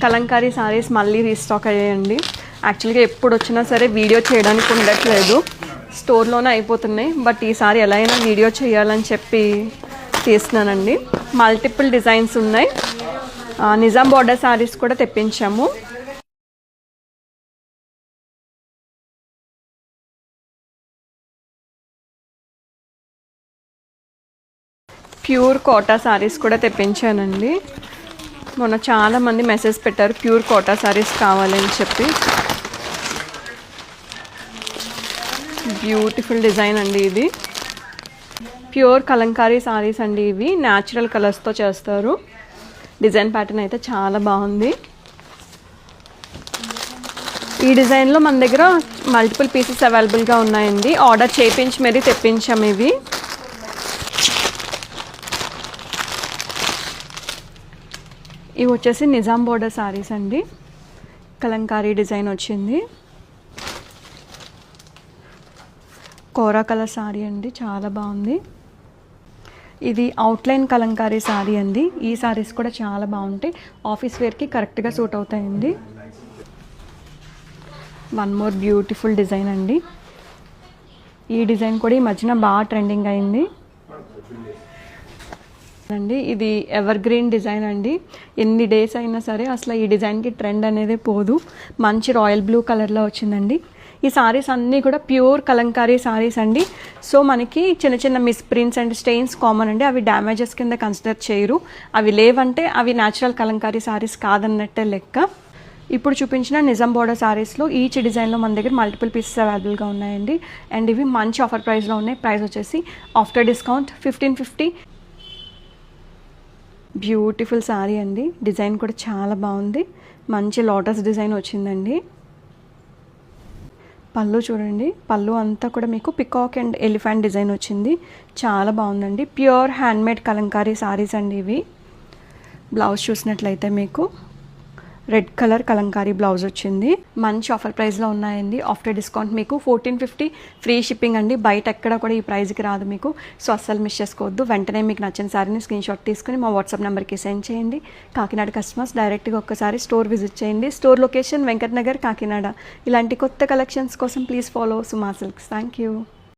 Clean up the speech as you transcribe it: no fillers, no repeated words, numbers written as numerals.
కలంకారీ సారీస్ మళ్ళీ రీస్టాక్ అయ్యాయండి. యాక్చువల్గా ఎప్పుడు వచ్చినా సరే వీడియో చేయడానికి ఉండట్లేదు, స్టోర్లోనే అయిపోతున్నాయి. బట్ ఈసారి ఎలా అయినా వీడియో చేయాలని చెప్పి తీస్తున్నానండి. మల్టిపుల్ డిజైన్స్ ఉన్నాయి. నిజాం బార్డర్ సారీస్ కూడా తెప్పించాము. ప్యూర్ కోటా సారీస్ కూడా తెప్పించానండి. మొన్న చాలామంది మెసేజ్ పెట్టారు ప్యూర్ కోటా సారీస్ కావాలని చెప్పి. బ్యూటిఫుల్ డిజైన్ అండి ఇది. ప్యూర్ కలంకారీ సారీస్ అండి ఇవి. న్యాచురల్ కలర్స్తో చేస్తారు. డిజైన్ ప్యాటర్న్ అయితే చాలా బాగుంది. ఈ డిజైన్లో మన దగ్గర మల్టిపుల్ పీసెస్ అవైలబుల్గా ఉన్నాయండి. ఆర్డర్ చేయించి మరీ తెప్పించాము ఇవి. ఇవి వచ్చేసి నిజాం బోర్డర్ సారీస్ అండి. కలంకారీ డిజైన్ వచ్చింది. కోరా కలర్ సారీ అండి, చాలా బాగుంది. ఇది అవుట్లైన్ కలంకారీ సారీ అండి. ఈ సారీస్ కూడా చాలా బాగుంటాయి. ఆఫీస్ వేర్కి కరెక్ట్గా సూట్ అవుతాయండి. వన్ మోర్ బ్యూటిఫుల్ డిజైన్ అండి. ఈ డిజైన్ కూడా ఈ మధ్యన బాగా ట్రెండింగ్ అయింది అండి. ఇది ఎవర్ గ్రీన్ డిజైన్ అండి. ఎన్ని డేస్ అయినా సరే అసలు ఈ డిజైన్కి ట్రెండ్ అనేది పోదు. మంచి రాయల్ బ్లూ కలర్లో వచ్చిందండి. ఈ సారీస్ అన్నీ కూడా ప్యూర్ కలంకారీ సారీస్ అండి. సో మనకి చిన్న చిన్న misprints and stains common అండి. అవి డ్యామేజెస్ కింద కన్సిడర్ చేయరు. అవి లేవంటే అవి న్యాచురల్ కలంకారీ సారీస్ కాదన్నట్టే లెక్క. ఇప్పుడు చూపించిన నిజాం బోర్డర్ సారీస్లో ఈచ్ డిజైన్లో మన దగ్గర మల్టిపుల్ పీసెస్ అవైలబుల్గా ఉన్నాయండి. అండ్ ఇవి మంచి ఆఫర్ ప్రైస్లో ఉన్నాయి. ప్రైస్ వచ్చేసి ఆఫ్టర్ డిస్కౌంట్ 1550. బ్యూటిఫుల్ సారీ అండి. డిజైన్ కూడా చాలా బాగుంది. మంచి లోటస్ డిజైన్ వచ్చిందండి. పళ్ళు చూడండి, పళ్ళు అంతా కూడా మీకు పికాక్ అండ్ ఎలిఫెంట్ డిజైన్ వచ్చింది. చాలా బాగుందండి. ప్యూర్ హ్యాండ్మేడ్ కలంకారీ సారీస్ అండి ఇవి. బ్లౌజ్ చూసినట్లయితే మీకు రెడ్ కలర్ కలంకారీ బ్లౌజ్ వచ్చింది. మంచి ఆఫర్ ప్రైస్లో ఉన్నాయండి. ఆఫ్టర్ డిస్కౌంట్ మీకు 1450 ఫ్రీ షిప్పింగ్ అండి. బయట ఎక్కడ కూడా ఈ ప్రైస్కి రాదు మీకు. సో అస్సలు మిస్ చేసుకోవద్దు. వెంటనే మీకు నచ్చిన సారీని స్క్రీన్ షాట్ తీసుకుని మా వాట్సాప్ నెంబర్కి సెండ్ చేయండి. కాకినాడ కస్టమర్స్ డైరెక్ట్గా ఒక్కసారి స్టోర్ విజిట్ చేయండి. Store location Venkat Nagar, Kakinada. ఇలాంటి కొత్త కలెక్షన్స్ కోసం please follow Suma silks. Thank you.